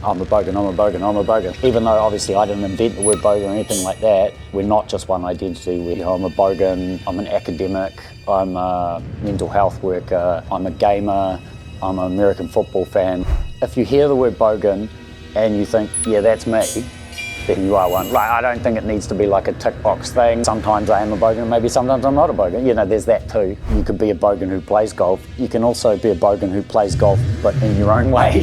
I'm a Bogan, I'm a Bogan, I'm a Bogan. Even though obviously I didn't invent the word Bogan or anything like that, we're not just one identity. I'm a Bogan, I'm an academic, I'm a mental health worker, I'm a gamer, I'm an American football fan. If you hear the word Bogan and you think, yeah, that's me, then you are one. Like, I don't think it needs to be like a tick box thing. Sometimes I am a Bogan, maybe sometimes I'm not a Bogan. You know, there's that too. You could be a Bogan who plays golf. You can also be a Bogan who plays golf, but in your own way.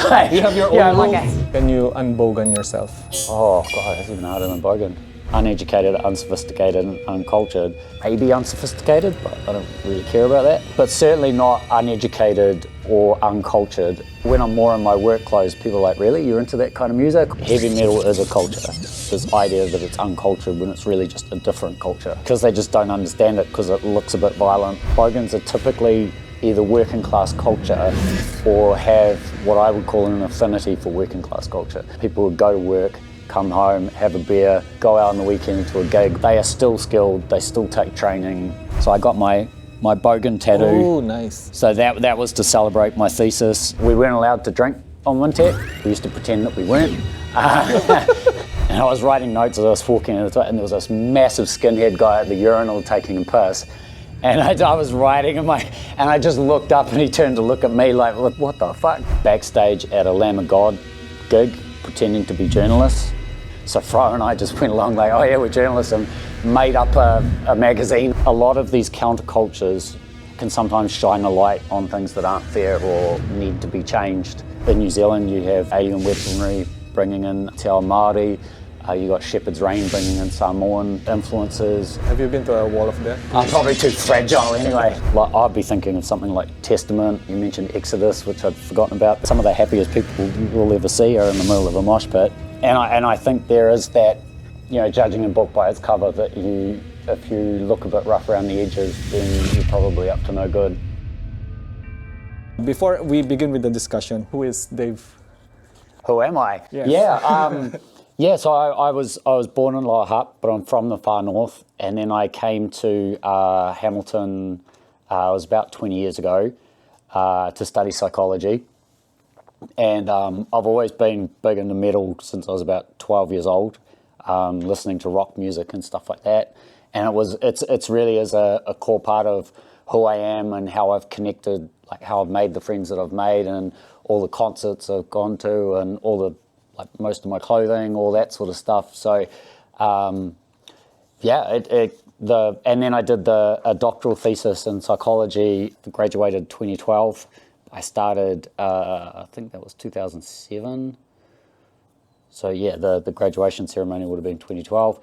Like, you have your own rules. Can you unbogan yourself? Oh God, that's even harder than Bogan. Uneducated, unsophisticated, and uncultured. Maybe unsophisticated, but I don't really care about that. But certainly not uneducated or uncultured. When I'm more in my work clothes, people are like, really? You're into that kind of music? Heavy metal is a culture. This idea that it's uncultured when it's really just a different culture. Because they just don't understand it because it looks a bit violent. Bogans are typically either working class culture or have what I would call an affinity for working class culture. People would go to work, come home, have a beer, go out on the weekend to a gig. They are still skilled, they still take training. So I got my Bogan tattoo. Oh, nice. So that was to celebrate my thesis. We weren't allowed to drink on Wintec. We used to pretend that we weren't. And I was writing notes as I was walking in, and there was this massive skinhead guy at the urinal taking a piss. And I was writing and I just looked up and he turned to look at me like, what the fuck? Backstage at a Lamb of God gig, pretending to be journalists. So Fro and I just went along like, oh yeah, we're journalists, and made up a magazine. A lot of these countercultures can sometimes shine a light on things that aren't fair or need to be changed. In New Zealand, you have alien weaponry bringing in Te Ao Māori. You got Shepherd's Reign bringing in Samoan influences. Have you been to a wall of death? I'm probably too fragile anyway. Like, I'd be thinking of something like Testament. You mentioned Exodus, which I'd forgotten about. Some of the happiest people you will ever see are in the middle of a mosh pit. And I think there is that, you know, judging a book by its cover, that if you look a bit rough around the edges, then you're probably up to no good. Before we begin with the discussion, who is Dave? Who am I? Yes. Yeah. Yeah, so I was born in Lower Hutt, but I'm from the far north, and then I came to Hamilton. It was about 20 years ago to study psychology, and I've always been big into metal since I was about 12 years old, listening to rock music and stuff like that. And it's really is a core part of who I am and how I've connected, like how I've made the friends that I've made, and all the concerts I've gone to, and all the, like, most of my clothing, all that sort of stuff. So, yeah, and then I did a doctoral thesis in psychology, graduated 2012. I started, I think that was 2007. So yeah, the graduation ceremony would have been 2012.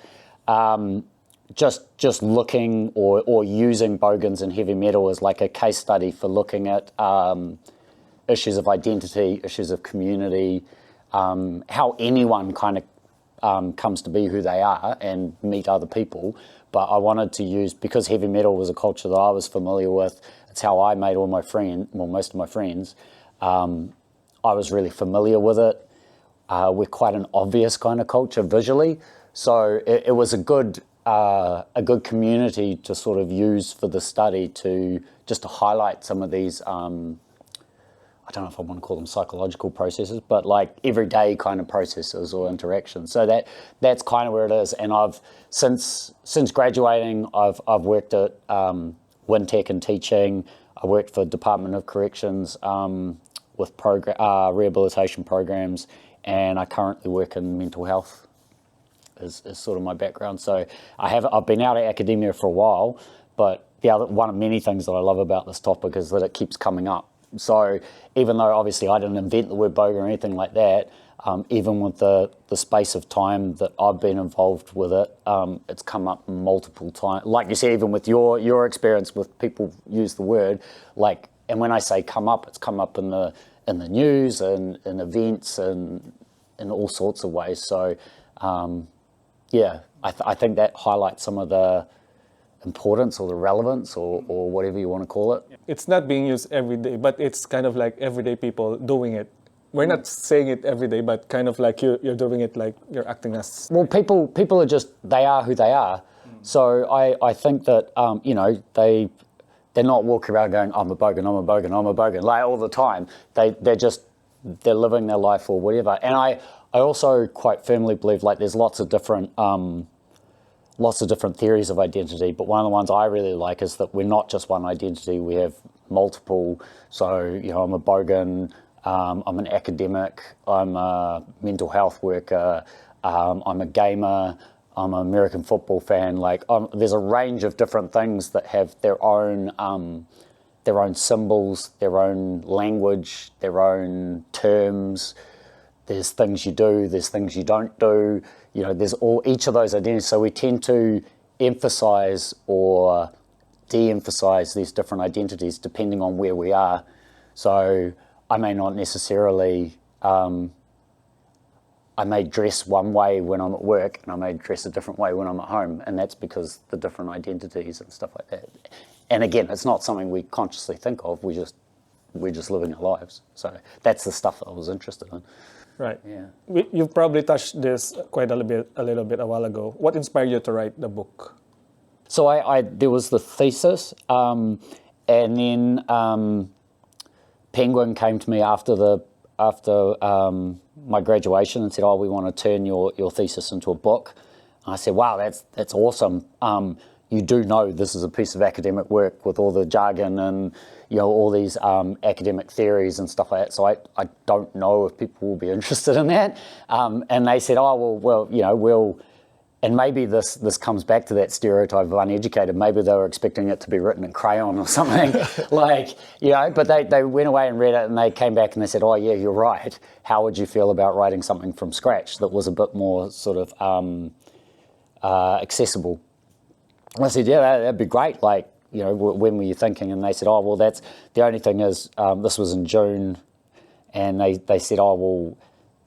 Just looking or using Bogans and heavy metal as like a case study for looking at issues of identity, issues of community, how anyone kind of comes to be who they are and meet other people. But I wanted to use, because heavy metal was a culture that I was familiar with, it's how I made all my friends, well, most of my friends. I was really familiar with it. We're quite an obvious kind of culture visually. So it was a good community to sort of use for the study, to just to highlight some of these, I don't know if I want to call them psychological processes, but like everyday kind of processes or interactions. So that's kind of where it is. And I've since graduating, I've worked at Wintec and teaching. I worked for Department of Corrections with rehabilitation programs, and I currently work in mental health. Is sort of my background. So I've been out of academia for a while, but one of many things that I love about this topic is that it keeps coming up. So even though obviously I didn't invent the word Bogan or anything like that, even with the space of time that I've been involved with it, it's come up multiple times. Like you said, even with your experience with people use the word, like, and when I say come up, it's come up in the news and in events and in all sorts of ways. So yeah, I think that highlights some of the importance or the relevance or whatever you want to call it. It's not being used every day, but it's kind of like everyday people doing it. We're not saying it every day, but kind of like you're doing it, like you're acting as... Well, people are just, they are who they are. So I think that, you know, they're not walking around going, I'm a Bogan, I'm a Bogan, I'm a Bogan, like all the time. They're just they're living their life or whatever. And I also quite firmly believe like there's lots of different theories of identity, but one of the ones I really like is that we're not just one identity, we have multiple. So, I'm a Bogan, I'm an academic, I'm a mental health worker, I'm a gamer, I'm an American football fan. Like, there's a range of different things that have their own symbols, their own language, their own terms. There's things you do, there's things you don't do. There's each of those identities. So we tend to emphasize or de-emphasize these different identities depending on where we are. So I may not necessarily, I may dress one way when I'm at work and I may dress a different way when I'm at home. And that's because the different identities and stuff like that. And again, it's not something we consciously think of. We're just living our lives. So that's the stuff that I was interested in. Right. Yeah. You've probably touched this quite a little bit a while ago. What inspired you to write the book? So there was the thesis, and then Penguin came to me after my graduation and said, "Oh, we want to turn your thesis into a book." And I said, "Wow, that's awesome. You do know this is a piece of academic work with all the jargon and all these academic theories and stuff like that. So I don't know if people will be interested in that." And they said, "Oh, well, we'll." And maybe this comes back to that stereotype of uneducated. Maybe they were expecting it to be written in crayon or something, But they went away and read it, and they came back and they said, "Oh, yeah, you're right. How would you feel about writing something from scratch that was a bit more sort of accessible?" And I said, "Yeah, that'd be great. Like, when were you thinking?" And they said, "Oh, well, that's the only thing is this was in June," and they said, "Oh, well,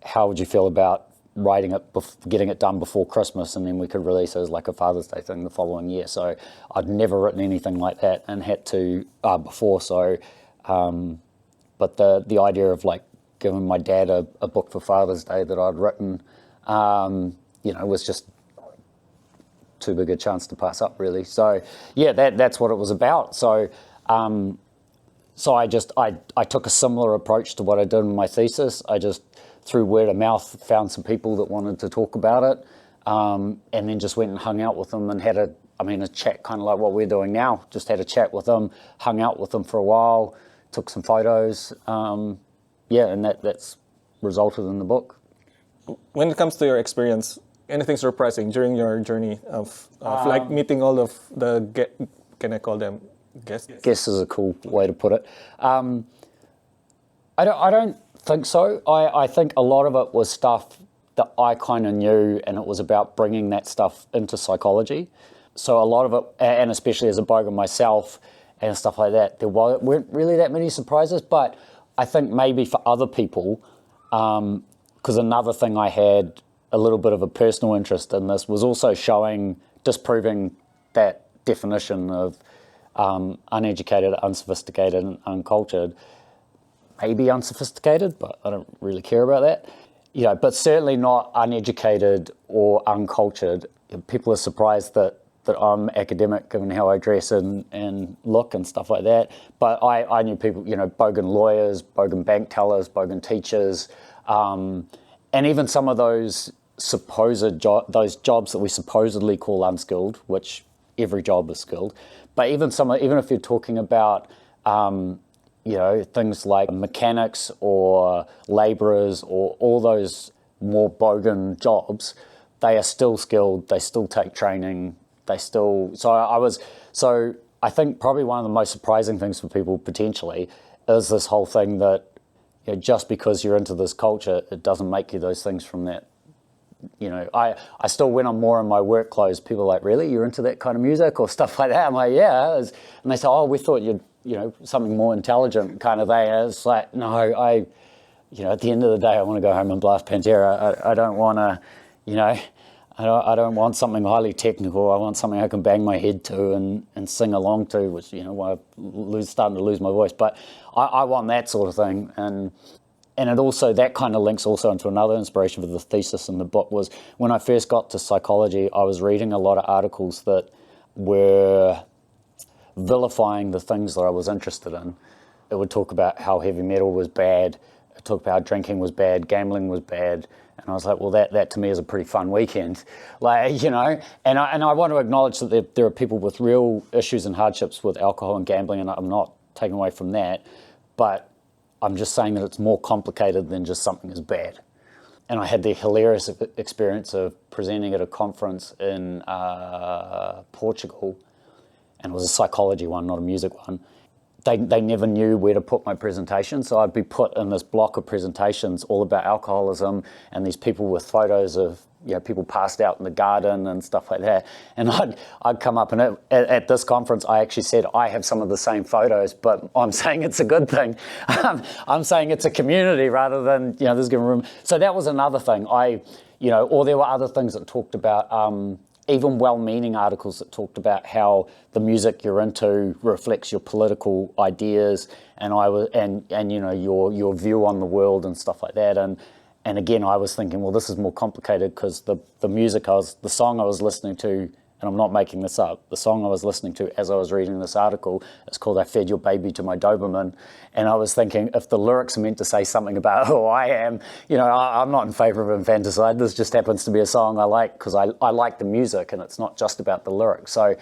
how would you feel about writing it, getting it done before Christmas, and then we could release it as like a Father's Day thing the following year." So I'd never written anything like that and had to before. So, but the idea of like giving my dad a book for Father's Day that I'd written, was just too big a chance to pass up, really. So yeah, that's what it was about. So I took a similar approach to what I did in my thesis. I just, through word of mouth, found some people that wanted to talk about it, and then just went and hung out with them and had a chat, kind of like what we're doing now. Just had a chat with them, hung out with them for a while, took some photos, and that's resulted in the book. When it comes to your experience, anything surprising during your journey of like meeting all of the can I call them guests? Guests is a cool way to put it. I don't think so. I think a lot of it was stuff that I kind of knew, and it was about bringing that stuff into psychology. So a lot of it, and especially as a Bogan myself and stuff like that, there weren't really that many surprises, but I think maybe for other people, because another thing I had a little bit of a personal interest in this was also disproving that definition of uneducated, unsophisticated, and uncultured. Maybe unsophisticated, but I don't really care about that. But certainly not uneducated or uncultured. People are surprised that I'm academic given how I dress and look and stuff like that. But I knew people, Bogan lawyers, Bogan bank tellers, Bogan teachers, and even some of those those jobs that we supposedly call unskilled, which every job is skilled. But even if you're talking about things like mechanics or labourers or all those more Bogan jobs, they are still skilled. They still take training. So I think probably one of the most surprising things for people potentially is this whole thing that just because you're into this culture, it doesn't make you those things from that. I still, when I'm more in my work clothes, people are like, "Really? You're into that kind of music?" or stuff like that. I'm like, "Yeah." And they say, "Oh, we thought you'd, something more intelligent kind of thing." And it's like, no, at the end of the day, I want to go home and blast Pantera. I don't want to, I don't want something highly technical. I want something I can bang my head to and sing along to, which, why I'm starting to lose my voice. But I want that sort of thing. And it also, that kind of links also into another inspiration for the thesis in the book was when I first got to psychology, I was reading a lot of articles that were vilifying the things that I was interested in. It would talk about how heavy metal was bad. It talk about how drinking was bad, gambling was bad. And I was like, well, that to me is a pretty fun weekend. Like, you know, and I want to acknowledge that there are people with real issues and hardships with alcohol and gambling, and I'm not taking away from that. But I'm just saying that it's more complicated than just something is bad. And I had the hilarious experience of presenting at a conference in Portugal, and it was a psychology one, not a music one. They never knew where to put my presentation, so I'd be put in this block of presentations all about alcoholism and these people with photos of, you know, people passed out in the garden and stuff like that. And I'd come up, and at this conference I actually said I have some of the same photos, but I'm saying it's a good thing. I'm saying it's a community rather than, you know, there's giving room. So that was another thing. Or there were other things that talked about, even well-meaning articles that talked about how the music you're into reflects your political ideas, and you know, your view on the world and stuff like that. And again, I was thinking, well, this is more complicated because the song I was listening to, and I'm not making this up, the song I was listening to as I was reading this article is called "I Fed Your Baby to My Doberman," and I was thinking, if the lyrics are meant to say something about who I am, you know, I'm not in favour of infanticide. This just happens to be a song I like because I like the music, and it's not just about the lyrics. So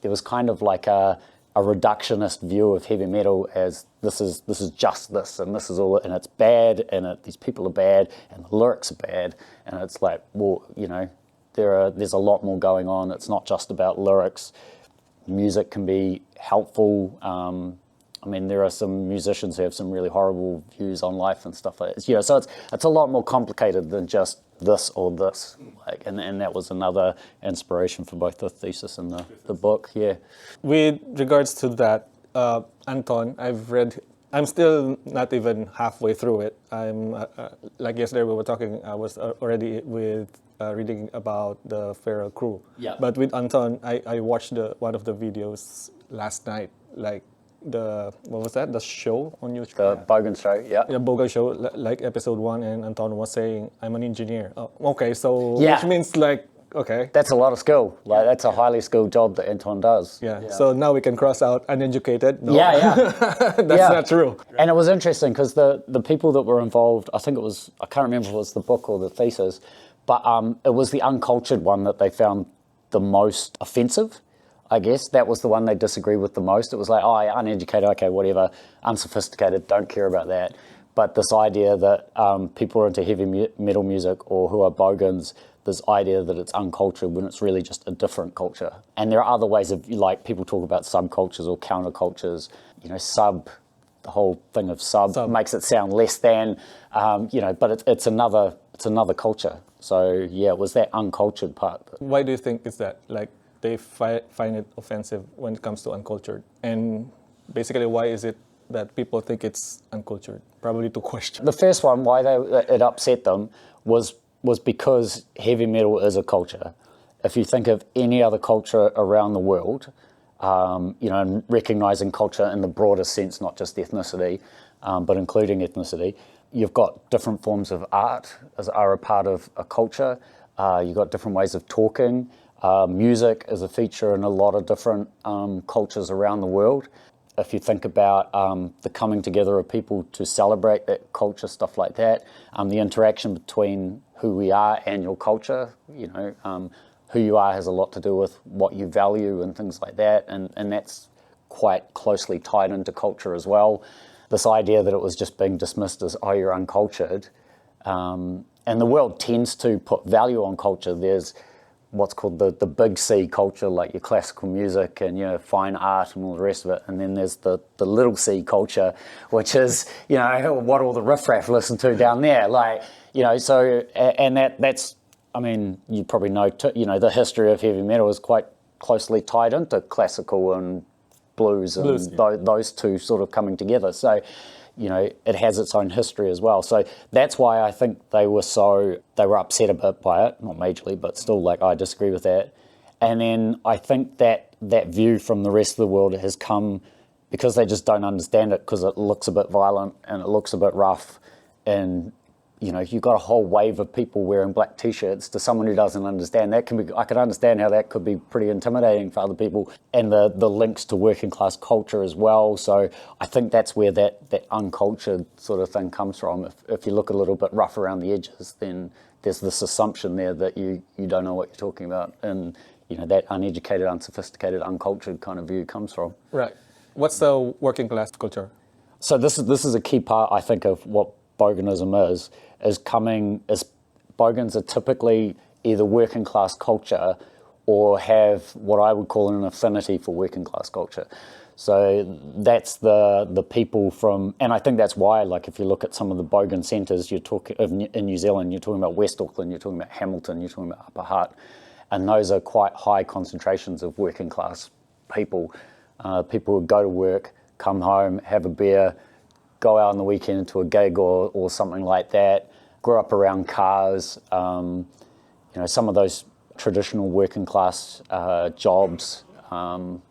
there was kind of like a reductionist view of heavy metal as this is just this, and this is all, and it's bad, and these people are bad, and the lyrics are bad, and it's like, well, you know, there's a lot more going on. It's not just about lyrics. Music can be helpful. I mean, there are some musicians who have some really horrible views on life and stuff like that. You know, so it's a lot more complicated than just this or this. Like, and that was another inspiration for both the thesis and the book. Yeah. With regards to that, Anton, I'm still not even halfway through it. I'm like yesterday we were talking. I was already reading about the Feral Crew. Yeah. But with Anton, I watched one of the videos last night, like what was that? The show on YouTube? The Bogan show, yeah. The Bogan show, like episode 1, and Anton was saying, I'm an engineer. Oh, okay, so Yeah. which means like, okay. That's a lot of skill. Like, that's a highly skilled job that Anton does. Yeah. So now we can cross out uneducated. No. Yeah. That's not true. And it was interesting because the people that were involved, I can't remember if it was the book or the thesis, but it was the uncultured one that they found the most offensive, I guess. That was the one they disagreed with the most. It was like, oh, uneducated, okay, whatever, unsophisticated, don't care about that. But this idea that people are into heavy metal music or who are Bogans, this idea that it's uncultured when it's really just a different culture. And there are other ways of, like, people talk about subcultures or countercultures. You know, the whole thing of sub makes it sound less than, you know, but it's another culture. So yeah, it was that uncultured part. Why do you think it's that? Like, they find it offensive when it comes to uncultured, and basically, why is it that people think it's uncultured? Probably two questions. The first one, why it upset them, was because heavy metal is a culture. If you think of any other culture around the world, you know, and recognizing culture in the broader sense, not just ethnicity, but including ethnicity, you've got different forms of art as are a part of a culture. You've got different ways of talking. Music is a feature in a lot of different cultures around the world. If you think about the coming together of people to celebrate that culture, stuff like that, the interaction between who we are and your culture, you know, who you are has a lot to do with what you value and things like that, and that's quite closely tied into culture as well. This idea that it was just being dismissed as, oh, you're uncultured, and the world tends to put value on culture. There's what's called the big C culture, like your classical music and your fine art and all the rest of it. And then there's the little C culture, which is, you know, what all the riffraff listen to down there. Like, you know, so, and that's, I mean, you probably know, you know, the history of heavy metal is quite closely tied into classical and blues and those two sort of coming together. So, you know, it has its own history as well. So that's why I think they were upset a bit by it, not majorly, but still, like, I disagree with that. And then I think that view from the rest of the world has come because they just don't understand it, because it looks a bit violent and it looks a bit rough, and you've got a whole wave of people wearing black t-shirts. To someone who doesn't understand, I could understand how that could be pretty intimidating for other people, and the links to working class culture as well. So I think that's where that uncultured sort of thing comes from. If you look a little bit rough around the edges, then there's this assumption there that you don't know what you're talking about, and that uneducated, unsophisticated, uncultured kind of view comes from. Right. What's the working class culture? So this is a key part, I think, of what Boganism is Bogans are typically either working class culture or have what I would call an affinity for working class culture. So that's the people from, and I think that's why, like, if you look at some of the Bogan centres, you're talking in New Zealand, you're talking about West Auckland, you're talking about Hamilton, you're talking about Upper Hutt, and those are quite high concentrations of working class people. People who go to work, come home, have a beer, go out on the weekend to a gig or something like that, grew up around cars, some of those traditional working class jobs,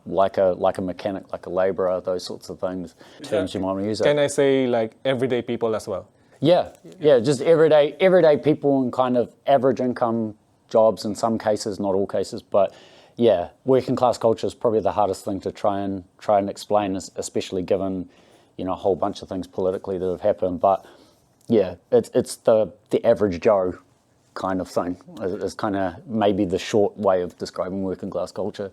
like a mechanic, like a labourer, those sorts of things, terms you might want to use it. Can I say like everyday people as well? Yeah, just everyday people and kind of average income jobs in some cases, not all cases, but yeah, working class culture is probably the hardest thing to try and explain, especially given a whole bunch of things politically that have happened. But yeah, it's the average Joe kind of thing. It's kind of maybe the short way of describing working class culture.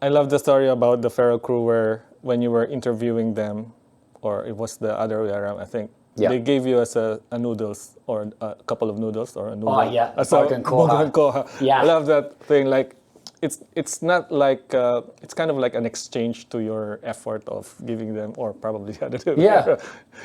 I love the story about the Feral Crew where when you were interviewing them, or it was the other way around, I think. Yeah. They gave you as a noodles or a couple of noodles or a noodle. Oh yeah, Bogan koha. Yeah, I love that thing. Like, it's not like it's kind of like an exchange to your effort of giving them, or probably the other two. Yeah.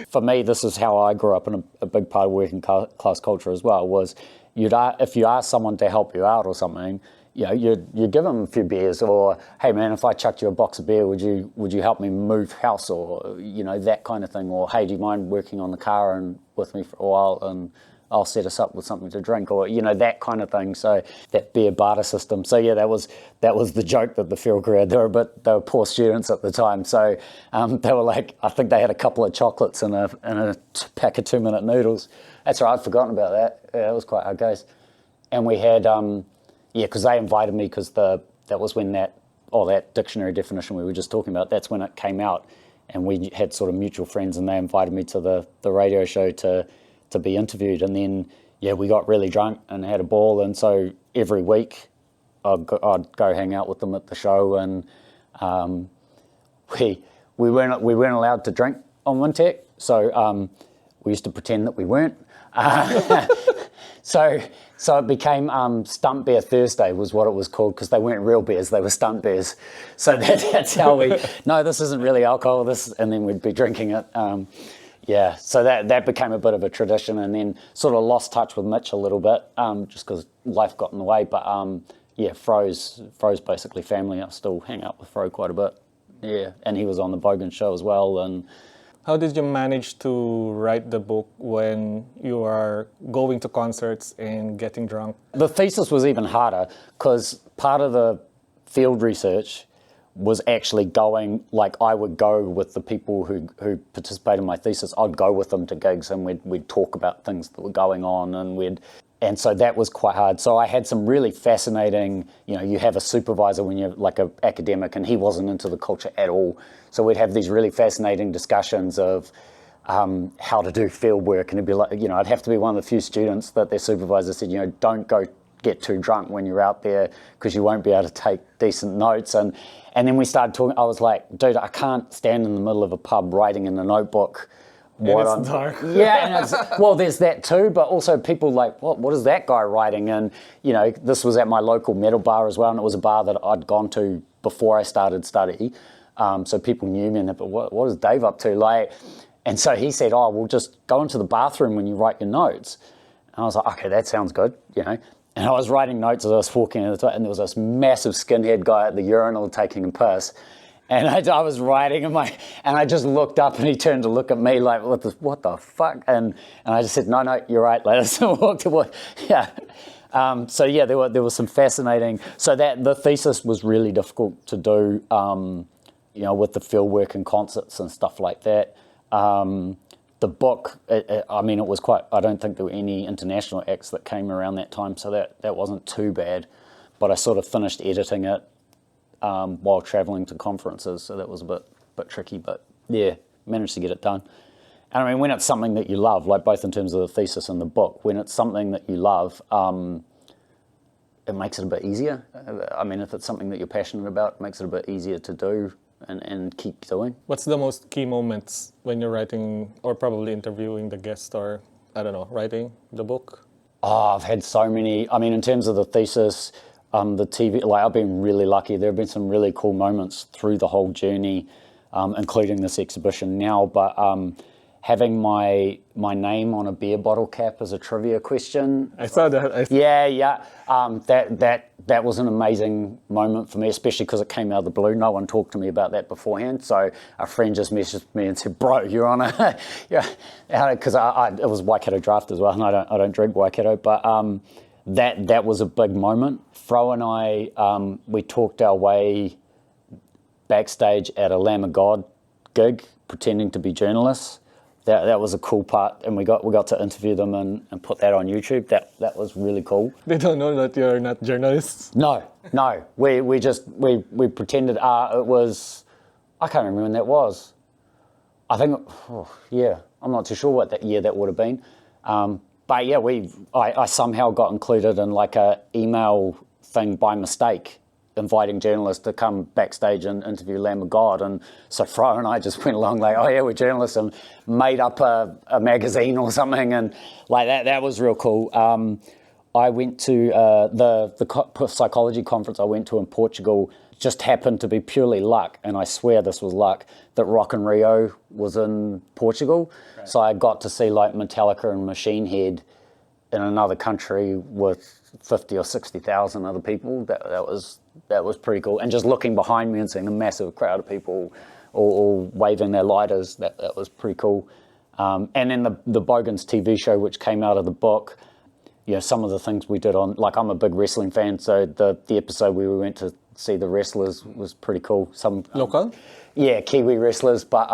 For me, this is how I grew up, in a big part of working class culture as well. Was if you ask someone to help you out or something, you give them a few beers, or hey man, if I chucked you a box of beer, would you help me move house, or that kind of thing, or hey, do you mind working on the car and with me for a while, and I'll set us up with something to drink, or that kind of thing. So that beer barter system. So yeah, that was the joke that the Feral Crew had. They were poor students at the time, so they were like, I think they had a couple of chocolates and a pack of 2-minute noodles. That's right, I'd forgotten about that. Yeah, it was quite hard goes. And we had because they invited me, because that was when that dictionary definition we were just talking about, that's when it came out, and we had sort of mutual friends, and they invited me to the radio show to be interviewed. And then we got really drunk and had a ball, and so every week I'd go hang out with them at the show, and we weren't allowed to drink on Wintec, so we used to pretend that we weren't. So it became Stunt Bear Thursday was what it was called, because they weren't real beers, they were stunt bears. So that's how no, this isn't really alcohol, and then we'd be drinking it. So that became a bit of a tradition, and then sort of lost touch with Mitch a little bit, just because life got in the way. But Fro's basically family. I still hang out with Fro quite a bit. Yeah, and he was on the Bogan show as well. And how did you manage to write the book when you are going to concerts and getting drunk? The thesis was even harder, because part of the field research was actually going, like, I would go with the people who participated in my thesis. I'd go with them to gigs, and we'd talk about things that were going on, and so that was quite hard. So I had some really fascinating, you have a supervisor when you're like an academic, and he wasn't into the culture at all. So we'd have these really fascinating discussions of how to do field work, and it'd be like, I'd have to be one of the few students that their supervisor said, don't go get too drunk when you're out there, because you won't be able to take decent notes. And then we started talking. I was like, dude, I can't stand in the middle of a pub writing in a notebook. It's dark. Yeah, and there's that too, but also people like, what is that guy writing? And this was at my local metal bar as well, and it was a bar that I'd gone to before I started study, so people knew me, but what is Dave up to? Like, and so he said, we'll just go into the bathroom when you write your notes. And I was like, okay, that sounds good, And I was writing notes as I was walking in, and there was this massive skinhead guy at the urinal taking a piss. And I was writing, and I just looked up, and he turned to look at me like, what the fuck? And I just said, no, you're right, let us walk away. Yeah. There was some fascinating. So that the thesis was really difficult to do, with the field work and concerts and stuff like that. the book, I mean, it was quite, I don't think there were any international acts that came around that time, so that wasn't too bad. But I sort of finished editing it while traveling to conferences, so that was a bit tricky, but yeah, managed to get it done. And I mean, when it's something that you love, like both in terms of the thesis and the book, when it's something that you love, it makes it a bit easier. I mean, if it's something that you're passionate about, it makes it a bit easier to do and keep doing. What's the most key moments when you're writing or probably interviewing the guest or, I don't know, writing the book? Oh, I've had so many. I mean, in terms of the thesis, the TV, like I've been really lucky. There have been some really cool moments through the whole journey, including this exhibition now. But having my name on a beer bottle cap as a trivia question. I saw that. Yeah. That was an amazing moment for me, especially because it came out of the blue. No one talked to me about that beforehand. So a friend just messaged me and said, "Bro, you're on a yeah," because it was Waikato draft as well, and I don't drink Waikato, but that was a big moment. Fro and I we talked our way backstage at a Lamb of God gig, pretending to be journalists. That was a cool part, and we got to interview them and put that on YouTube. That was really cool. They don't know that you're not journalists? No. We pretended. It was, I can't remember when that was. I think, I'm not too sure what that year that would have been. But yeah, I somehow got included in like a email thing by mistake, inviting journalists to come backstage and interview Lamb of God. And so Fro and I just went along like, oh yeah, we're journalists, and made up a magazine or something, and like that was real cool. I went to the psychology conference I went to in Portugal. Just happened to be purely luck, and I swear this was luck, that Rock in Rio was in Portugal. Right. So I got to see like Metallica and Machine Head in another country with 50 or 60,000 other people. That was pretty cool. And just looking behind me and seeing a massive crowd of people all waving their lighters, that was pretty cool. And then the Bogans TV show, which came out of the book, you know, some of the things we did on, like I'm a big wrestling fan, so the episode where we went to see the wrestlers was pretty cool. Some local? Yeah, Kiwi wrestlers, but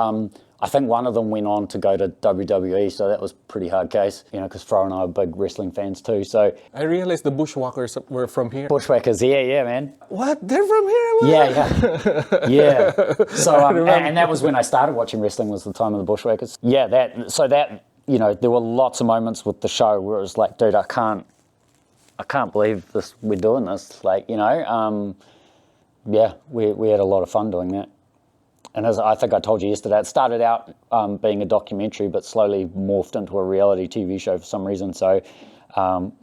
I think one of them went on to go to WWE, so that was pretty hard case, you know, because Fro and I are big wrestling fans too. So I realized the Bushwhackers were from here. Bushwhackers, yeah, man. What? They're from here? What? Yeah. So and that was when I started watching wrestling. Was the time of the Bushwhackers. Yeah, that you know, there were lots of moments with the show where it was like, dude, I can't believe this. We're doing this, like, you know. Yeah, we had a lot of fun doing that. And as I think I told you yesterday, it started out being a documentary, but slowly morphed into a reality TV show for some reason. So Fro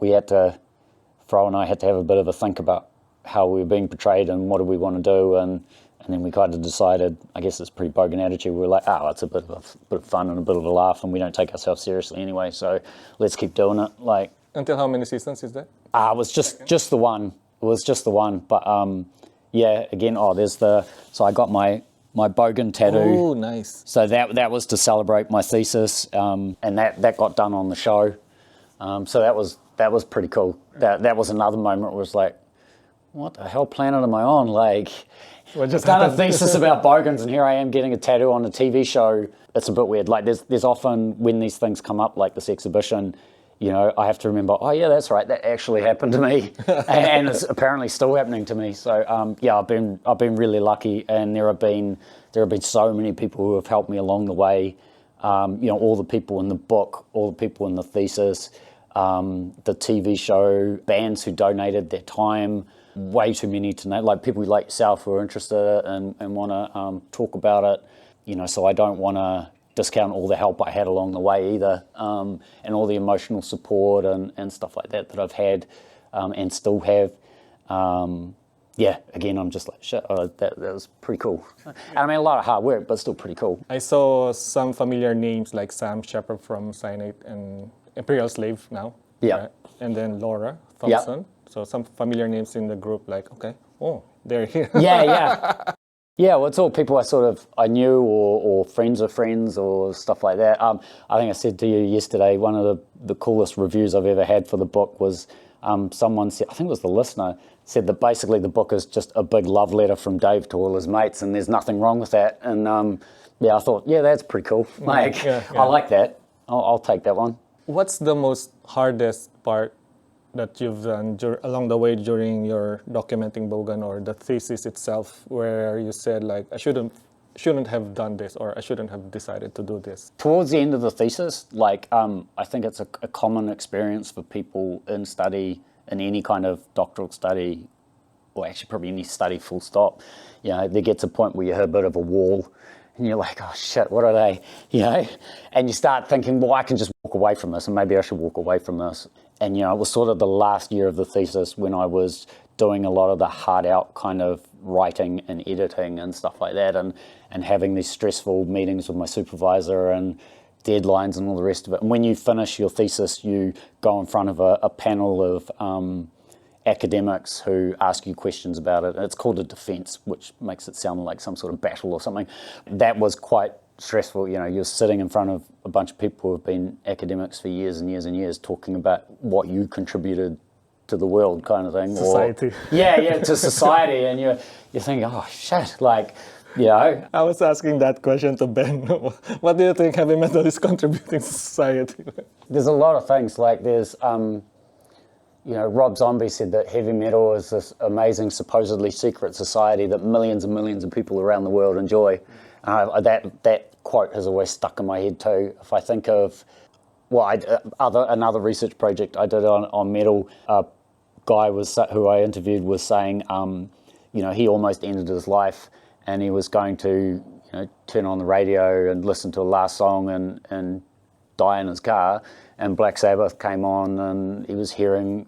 and I had to have a bit of a think about how we were being portrayed and what do we want to do. And then we kind of decided, I guess it's pretty Bogan attitude. We were like, it's a bit of fun and a bit of a laugh, and we don't take ourselves seriously anyway. So let's keep doing it. Like, until how many seasons is that? It was just the one. It was just the one. But yeah, again, so I got my Bogan tattoo. Oh, nice. So that was to celebrate my thesis, and that got done on the show. So that was pretty cool. That was another moment where it was like, what the hell planet am I on? Like, what just done a thesis about Bogans, and here I am getting a tattoo on a TV show. It's a bit weird. Like, there's often when these things come up, like this exhibition, you know, I have to remember, oh yeah, that's right, that actually happened to me, and it's apparently still happening to me. So yeah, I've been really lucky, and there have been so many people who have helped me along the way. You know, all the people in the book, all the people in the thesis, the TV show, bands who donated their time. Way too many to name, like people like yourself who are interested and want to talk about it. You know, so I don't want to discount all the help I had along the way either, and all the emotional support and stuff like that I've had and still have. Yeah, again, I'm just like, shit, that was pretty cool. And I mean, a lot of hard work, but still pretty cool. I saw some familiar names like Sam Shepard from Cyanate and Imperial Slave now. Yeah. Right? And then Laura Thompson. Yep. So some familiar names in the group, like, okay, they're here. Yeah. Yeah, well, it's all people I knew or friends of friends or stuff like that. I think I said to you yesterday, one of the coolest reviews I've ever had for the book was someone said, I think it was the listener, said that basically the book is just a big love letter from Dave to all his mates, and there's nothing wrong with that. And I thought, yeah, that's pretty cool. Like, I like that. I'll take that one. What's the most hardest part that you've done along the way during your documenting Bogan, or the thesis itself, where you said, like, I shouldn't have done this, or I shouldn't have decided to do this? Towards the end of the thesis, like, I think it's a common experience for people in study, in any kind of doctoral study, or actually probably any study full stop. You know, there gets a point where you hit a bit of a wall and you're like, oh shit, what are they? You know, and you start thinking, well, I can just walk away from this, and maybe I should walk away from this. And, you know, it was sort of the last year of the thesis when I was doing a lot of the hard out kind of writing and editing and stuff like that, and having these stressful meetings with my supervisor and deadlines and all the rest of it. And when you finish your thesis, you go in front of a panel of academics who ask you questions about it. And it's called a defense, which makes it sound like some sort of battle or something. That was quite stressful. You know, you're sitting in front of a bunch of people who have been academics for years and years and years, talking about what you contributed to the world, kind of thing. Society. To society. And you're thinking, oh shit, like, you know. I was asking that question to Ben. What do you think heavy metal is contributing to society? There's a lot of things. Like, there's you know, Rob Zombie said that heavy metal is this amazing, supposedly secret society that millions and millions of people around the world enjoy. That quote has always stuck in my head too. If I think of, another research project I did on metal, a guy who I interviewed was saying, you know, he almost ended his life, and he was going to, you know, turn on the radio and listen to a last song and die in his car. And Black Sabbath came on, and he was hearing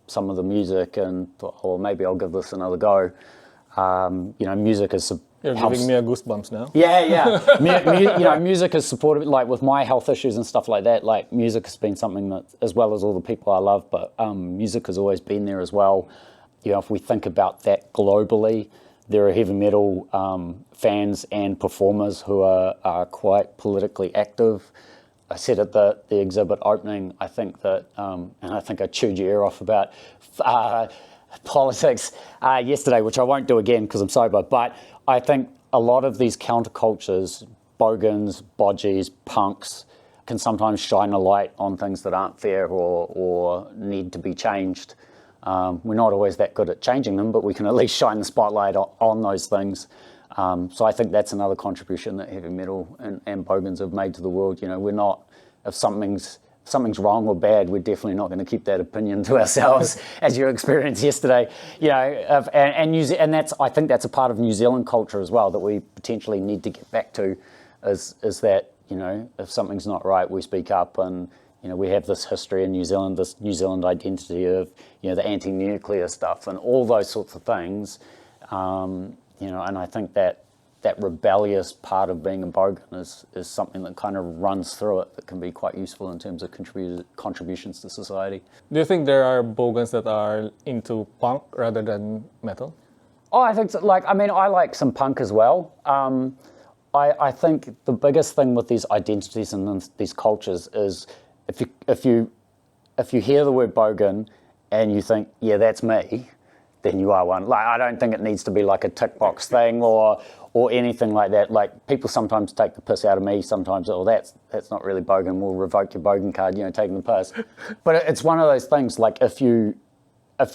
some of the music, and thought, oh, maybe I'll give this another go. You know, music is... You're giving me a goosebumps now. Yeah. You know, music is supportive. Like, with my health issues and stuff like that, like, music has been something that, as well as all the people I love, but music has always been there as well. You know, if we think about that globally, there are heavy metal fans and performers who are quite politically active. I said at the exhibit opening, I think that, and I think I chewed your ear off about politics yesterday, which I won't do again because I'm sober, but I think a lot of these countercultures, bogans, bodgies, punks, can sometimes shine a light on things that aren't fair or need to be changed. We're not always that good at changing them, but we can at least shine the spotlight on those things. So I think that's another contribution that heavy metal and bogans have made to the world. You know, we're not, if something's wrong or bad, we're definitely not going to keep that opinion to ourselves, as you experienced yesterday. You know, and that's, I think that's a part of New Zealand culture as well that we potentially need to get back to, is that, you know, if something's not right, we speak up. And, you know, we have this history in New Zealand, this New Zealand identity of, you know, the anti-nuclear stuff and all those sorts of things. You know, and I think that rebellious part of being a bogan is something that kind of runs through it, that can be quite useful in terms of contributions to society. Do you think there are bogans that are into punk rather than metal? Oh, I think so. Like, I mean, I like some punk as well. I think the biggest thing with these identities and these cultures is if you hear the word bogan and you think, yeah, that's me, then you are one. Like, I don't think it needs to be like a tick box thing or anything like that. Like, people sometimes take the piss out of me sometimes. Oh, that's not really bogan. We'll revoke your bogan card, you know, taking the piss. But it's one of those things, like, if you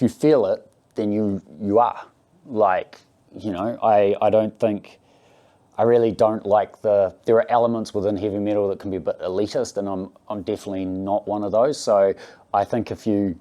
feel it, then you are. Like, you know, I really don't like there are elements within heavy metal that can be a bit elitist, and I'm definitely not one of those. So I think if you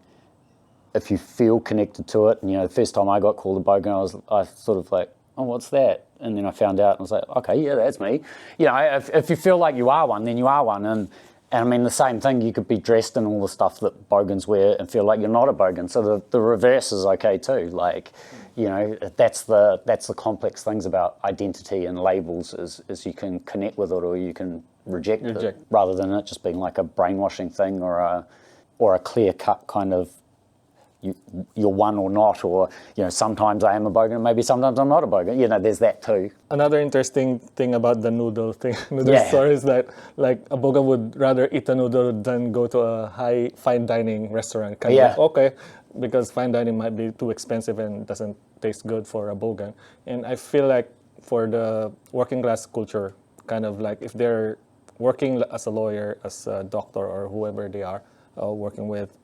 feel connected to it, and, you know, the first time I got called a bogan, I sort of like, oh, what's that? And then I found out, and I was like, okay, yeah, that's me. You know, if you feel like you are one, then you are one. And I mean, the same thing, you could be dressed in all the stuff that bogans wear and feel like you're not a bogan. So the reverse is okay too. Like, you know, that's the complex things about identity and labels is you can connect with it or you can reject it, rather than it just being like a brainwashing thing or a clear cut kind of you're one or not, or sometimes I am a Bogan and maybe sometimes I'm not a Bogan. There's that too. Another interesting thing about the noodle store is that like a Bogan would rather eat a noodle than go to a fine dining restaurant. Kind of like, okay, because fine dining might be too expensive and doesn't taste good for a Bogan. And I feel like for the working class culture, kind of like if they're working as a lawyer, as a doctor, or whoever they are working with,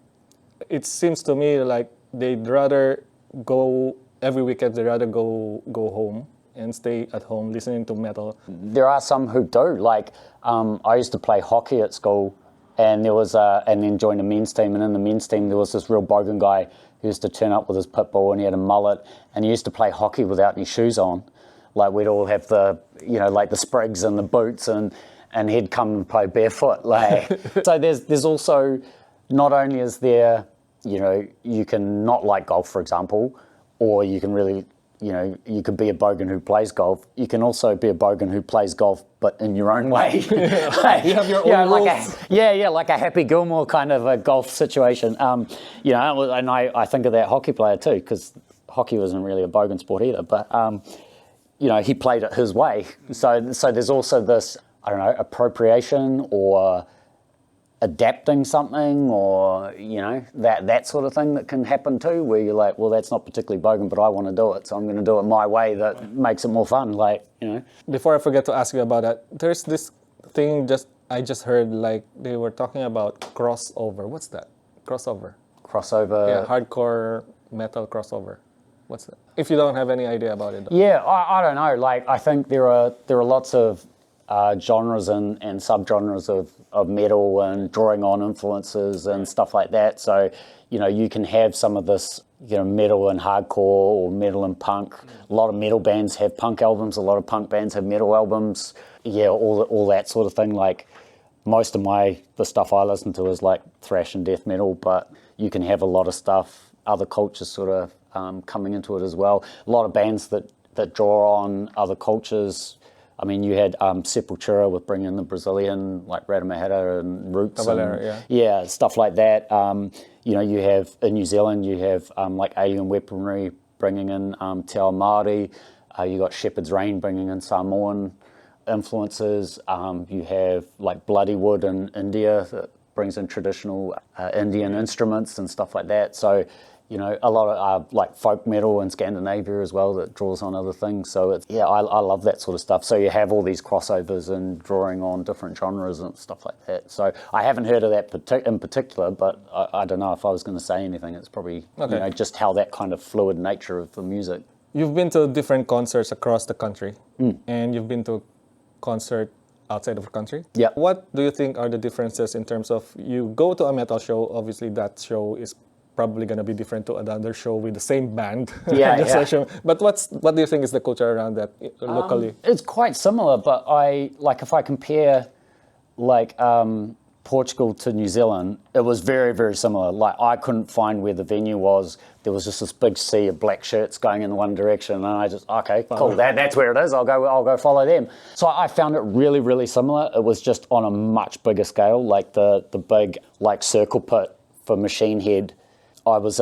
it seems to me like they'd rather go every weekend. They'd rather go home and stay at home listening to metal. There are some who do. Like I used to play hockey at school, and there was and then joined a men's team. And in the men's team, there was this real Bogan guy who used to turn up with his pit bull, and he had a mullet, and he used to play hockey without any shoes on. Like we'd all have the like the sprigs and the boots, and he'd come and play barefoot. Like so, there's also. Not only is there, you can not like golf, for example, or you can really, you could be a Bogan who plays golf. You can also be a Bogan who plays golf, but in your own way. Like, you have your own rules. Like a Happy Gilmore kind of a golf situation. And I think of that hockey player too, because hockey wasn't really a Bogan sport either, but, he played it his way. So there's also this, I don't know, appropriation or adapting something, or that sort of thing that can happen too, where you're like, well, that's not particularly Bogan, but I want to do it, so I'm going to do it my way. That makes it more fun. Before I forget to ask you about that, there's this thing I just heard, like they were talking about crossover. What's that? Crossover. Yeah, hardcore metal crossover. What's that? If you don't have any idea about it. Though. Yeah, I don't know. Like I think there are lots of genres and subgenres of metal and drawing on influences and stuff like that. So, you can have some of this, metal and hardcore or metal and punk. A lot of metal bands have punk albums. A lot of punk bands have metal albums. Yeah, all that sort of thing. Like most of the stuff I listen to is like thrash and death metal, but you can have a lot of stuff, other cultures sort of coming into it as well. A lot of bands that draw on other cultures. I mean, you had Subculture with bringing in the Brazilian, like Ratamahera and Roots. Stuff like that. You have, in New Zealand, you have like Alien Weaponry bringing in Te Ao Māori. You got Shepherd's Reign bringing in Samoan influences. You have like Bloody Wood in India that brings in traditional Indian instruments and stuff like that. So, a lot of like folk metal in Scandinavia as well that draws on other things. So I love that sort of stuff. So you have all these crossovers and drawing on different genres and stuff like that. So I haven't heard of that in particular, but I don't know if I was going to say anything. It's probably just how that kind of fluid nature of the music. You've been to different concerts across the country, and you've been to concert outside of the country. Yeah. What do you think are the differences in terms of you go to a metal show? Obviously, that show is probably going to be different to another show with the same band. But what do you think is the culture around that locally? It's quite similar, but if I compare Portugal to New Zealand, it was very, very similar. Like I couldn't find where the venue was. There was just this big sea of black shirts going in one direction, and I just cool. That's where it is. I'll go follow them. So I found it really, really similar. It was just on a much bigger scale, like the big like circle pit for Machine Head. I was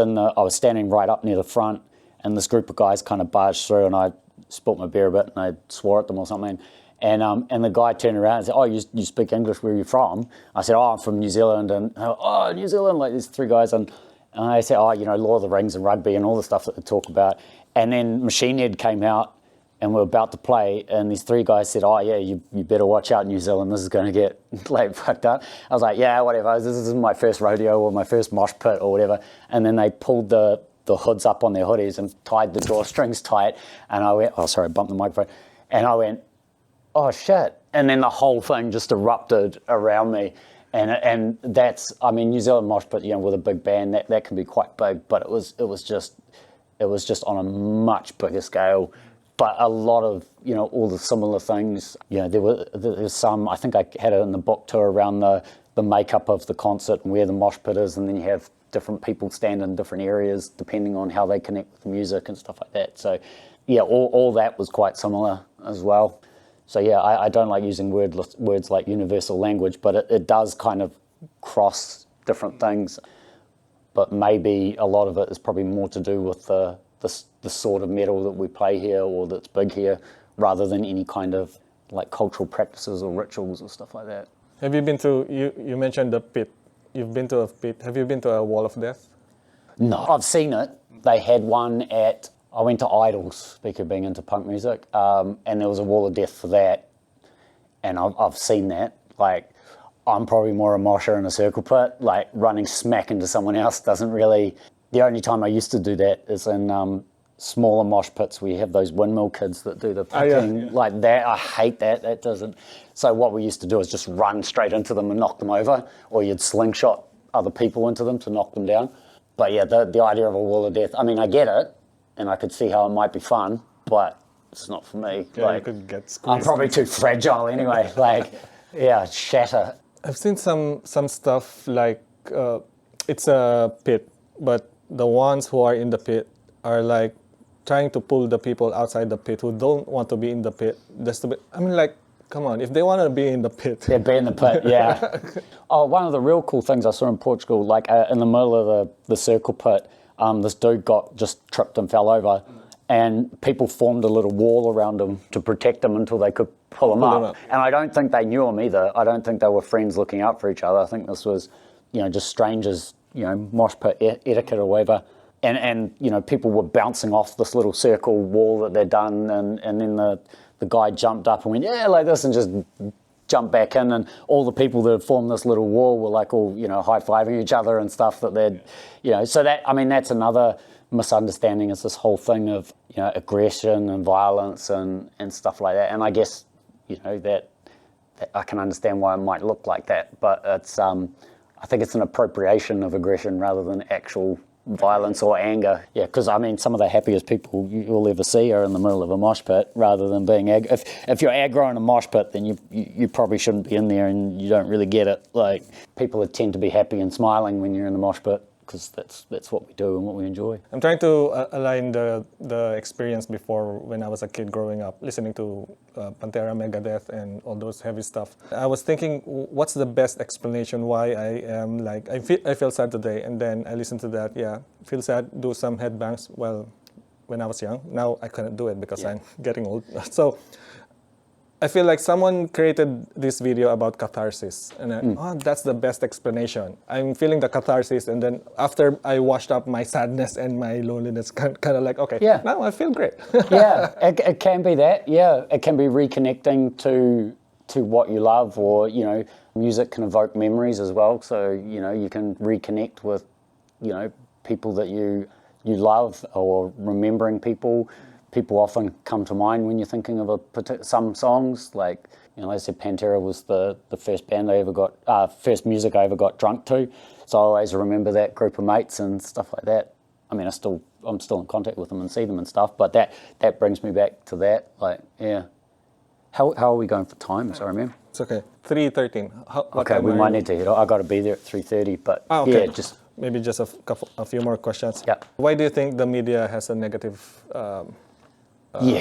standing right up near the front, and this group of guys kind of barged through, and I spilt my beer a bit, and I swore at them or something. And the guy turned around and said, "Oh, you speak English? Where are you from?" I said, "Oh, I'm from New Zealand." And "Oh, New Zealand!" Like these three guys, and I said, "Oh, Lord of the Rings and rugby and all the stuff that they talk about." And then Machine Head came out, and we were about to play, and these three guys said, "Oh yeah, you better watch out, New Zealand. This is going to get like fucked up." I was like, "Yeah, whatever. This is my first rodeo or my first mosh pit or whatever." And then they pulled the hoods up on their hoodies and tied the drawstrings tight, and I went, "Oh, sorry, I bumped the microphone," and I went, "Oh shit!" And then the whole thing just erupted around me, and that's, I mean, New Zealand mosh pit, with a big band that can be quite big, but it was just on a much bigger scale. But a lot of, all the similar things. There's some, I think I had it in the book too, around the makeup of the concert and where the mosh pit is, and then you have different people stand in different areas depending on how they connect with the music and stuff like that. So, yeah, all that was quite similar as well. So, yeah, I don't like using words like universal language, but it does kind of cross different things. but maybe a lot of it is probably more to do with the sort of metal that we play here or that's big here, rather than any kind of like cultural practices or rituals or stuff like that. Have you been to, you mentioned the pit. You've been to a pit. Have you been to a wall of death? No, I've seen it. They had one I went to Idols, speaking of being into punk music, and there was a wall of death for that. And I've seen that. Like, I'm probably more a mosher in a circle pit. Like, running smack into someone else doesn't really... The only time I used to do that is in smaller mosh pits where you have those windmill kids that do the picking. Like that. I hate that. That doesn't... So what we used to do is just run straight into them and knock them over, or you'd slingshot other people into them to knock them down. But yeah, the idea of a wall of death, I mean, I get it, and I could see how it might be fun, but it's not for me. Yeah, like, you could get squeezed. I'm probably too fragile anyway. Like, yeah, shatter. I've seen some stuff like it's a pit, but the ones who are in the pit are like trying to pull the people outside the pit who don't want to be in the pit. Just to be, I mean, like, come on, if they want to be in the pit. They'd be in the pit, yeah. Oh, one of the real cool things I saw in Portugal, like in the middle of the circle pit, this dude just tripped and fell over, and people formed a little wall around him to protect him until they could pull him up. And I don't think they knew him either. I don't think they were friends looking out for each other. I think this was, just strangers, mosh pit etiquette or whatever. And people were bouncing off this little circle wall that they'd done, and then the guy jumped up and went, yeah, like this, and just jumped back in, and all the people that had formed this little wall were like all, high-fiving each other and stuff that they'd, so that, I mean, that's another misunderstanding, is this whole thing of, aggression and violence and stuff like that. And I guess, that I can understand why it might look like that, but it's, I think it's an appropriation of aggression rather than actual violence or anger. Yeah, because I mean, some of the happiest people you'll ever see are in the middle of a mosh pit, rather than being if you're aggro in a mosh pit, then you probably shouldn't be in there, and you don't really get it. Like, people tend to be happy and smiling when you're in the mosh pit, because that's what we do and what we enjoy. I'm trying to align the experience before, when I was a kid growing up, listening to Pantera, Megadeth, and all those heavy stuff. I was thinking, what's the best explanation why I am like, I feel sad today, and then I listen to that, feel sad, do some headbangs. Well, when I was young, now I couldn't do it because I'm getting old. So I feel like someone created this video about catharsis, and that's the best explanation. I'm feeling the catharsis, and then after I washed up my sadness and my loneliness, kind of like, okay, now I feel great. Yeah, it can be that. Yeah, it can be reconnecting to what you love, or music can evoke memories as well. So you can reconnect with people that you love, or remembering people. People often come to mind when you're thinking of some songs. Like, like I said, Pantera was the first band I ever got, first music I ever got drunk to. So I always remember that group of mates and stuff like that. I mean, I'm still in contact with them and see them and stuff, but that brings me back to that. Like, yeah. How are we going for time? Sorry, man. It's okay. 3:13. Okay, we might need to hit. I got to be there at 3:30, but okay. Yeah, maybe just a few more questions. Yeah. Why do you think the media has a negative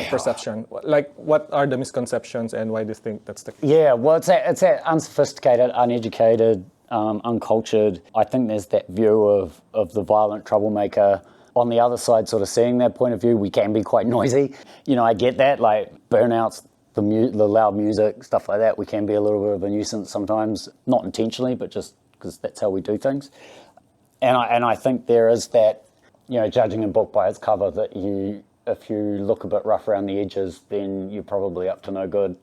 perception? Like, what are the misconceptions, and why do you think that's the case? Yeah, well, it's that unsophisticated, uneducated, uncultured. I think there's that view of the violent troublemaker. On the other side, sort of seeing that point of view, we can be quite noisy. I get that, like burnouts, the loud music, stuff like that. We can be a little bit of a nuisance sometimes, not intentionally, but just because that's how we do things. And I think there is that, judging a book by its cover, that if you look a bit rough around the edges, then you're probably up to no good.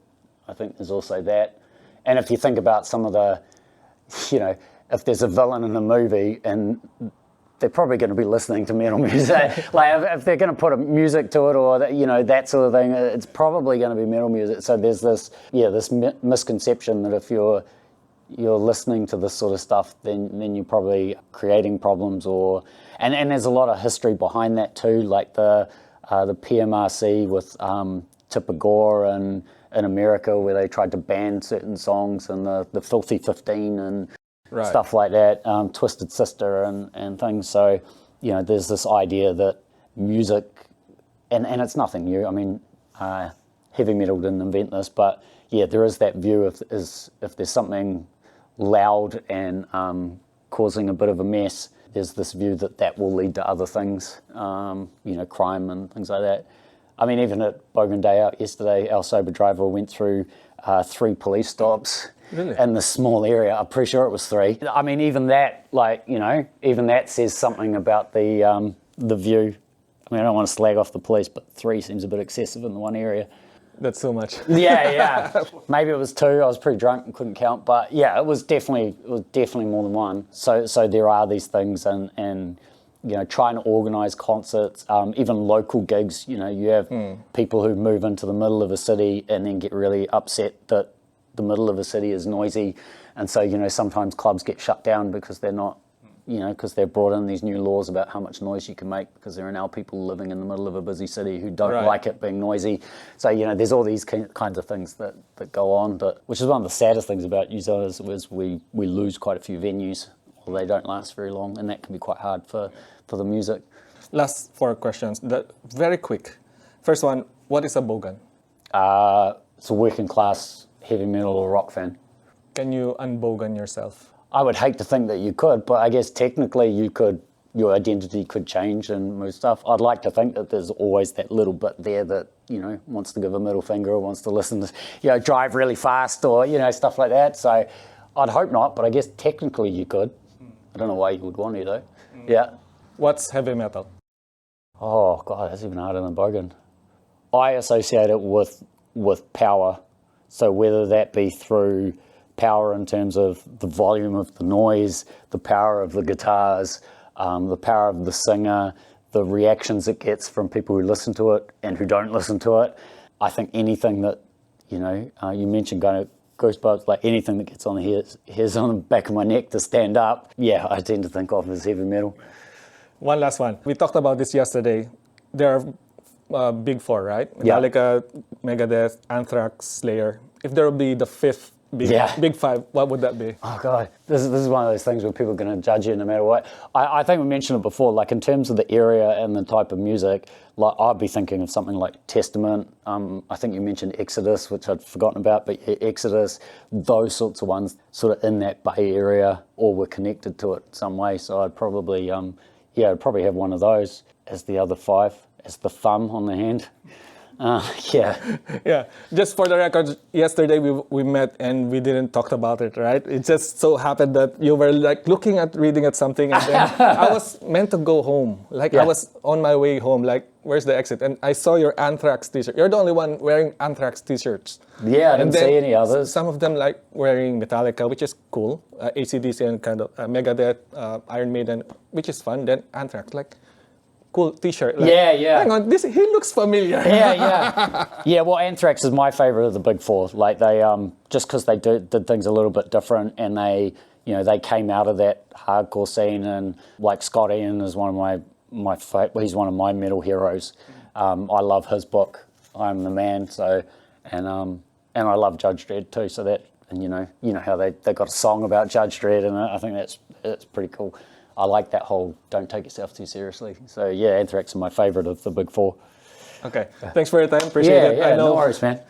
I think there's also that. And if you think about some of the, if there's a villain in a movie, and they're probably going to be listening to metal music. Like, if they're going to put a music to it, or that sort of thing, it's probably going to be metal music. So there's this misconception that if you're listening to this sort of stuff, then you're probably creating problems, and there's a lot of history behind that too, like the PMRC with Tipper Gore in America, where they tried to ban certain songs, and the Filthy 15 and stuff like that, Twisted Sister and things. So, there's this idea that music, and it's nothing new. I mean, heavy metal didn't invent this, but yeah, there is that view if there's something loud and causing a bit of a mess, there's this view that that will lead to other things, crime and things like that. I mean, even at Bogan Day Out yesterday, our sober driver went through 3 police stops. Really? In this small area. I'm pretty sure it was 3. I mean, even that, even that says something about the view. I mean, I don't want to slag off the police, but 3 seems a bit excessive in the one area. That's so much. Yeah. Maybe it was 2. I was pretty drunk and couldn't count, but yeah, it was definitely more than 1. So there are these things, and trying to organise concerts, even local gigs. You have people who move into the middle of a city and then get really upset that the middle of a city is noisy, and so sometimes clubs get shut down because they're not, because they've brought in these new laws about how much noise you can make, because there are now people living in the middle of a busy city who don't like it being noisy. So there's all these kinds of things that go on, which is one of the saddest things about New Zealand is we lose quite a few venues, or they don't last very long, and that can be quite hard for the music. Last 4 questions, very quick. First one, what is a Bogan? It's a working class heavy metal or rock fan. Can you unbogan yourself? I would hate to think that you could, but I guess technically your identity could change and move stuff. I'd like to think that there's always that little bit there that, wants to give a middle finger or wants to listen to, drive really fast or, stuff like that. So I'd hope not, but I guess technically you could. I don't know why you would want to though. Yeah. What's heavy metal? Oh God, that's even harder than Bogan. I associate it with power. So whether that be through power in terms of the volume of the noise, the power of the guitars, the power of the singer, the reactions it gets from people who listen to it and who don't listen to it. I think anything that, you mentioned going to goosebumps, like anything that gets on the hairs on the back of my neck to stand up, yeah, I tend to think of as heavy metal. One last one. We talked about this yesterday. There are big 4, right? Metallica, Megadeth, Anthrax, Slayer. If there will be the 5th big 5, what would that be? Oh God, this is one of those things where people are going to judge you no matter what. I think we mentioned it before, like in terms of the area and the type of music, like I'd be thinking of something like Testament. I think you mentioned Exodus, which I'd forgotten about, but Exodus, those sorts of ones sort of in that Bay Area or were connected to it some way. So I'd probably, I'd probably have one of those as the other 5, as the thumb on the hand. Yeah. Just for the record, yesterday we met and we didn't talk about it, right? It just so happened that you were like reading at something, and then I was meant to go home. I was on my way home, like, where's the exit? And I saw your Anthrax t-shirt. You're the only one wearing Anthrax t-shirts. Yeah, I didn't see any others. Some of them like wearing Metallica, which is cool. AC/DC and kind of Megadeth, Iron Maiden, which is fun. Then Anthrax, like, cool t-shirt. Like, hang on, he looks familiar. Yeah, well, Anthrax is my favorite of the big 4. Like they, just because they did things a little bit different, and they came out of that hardcore scene, and like Scott Ian is one of he's one of my metal heroes. I love his book, I'm the Man. So, and I love Judge Dredd too. So that, and you know how they got a song about Judge Dredd, and I think that's pretty cool. I like that whole don't take yourself too seriously. So yeah, Anthrax are my favorite of the big 4. Okay, thanks for your time. Appreciate it. Yeah, no worries, man.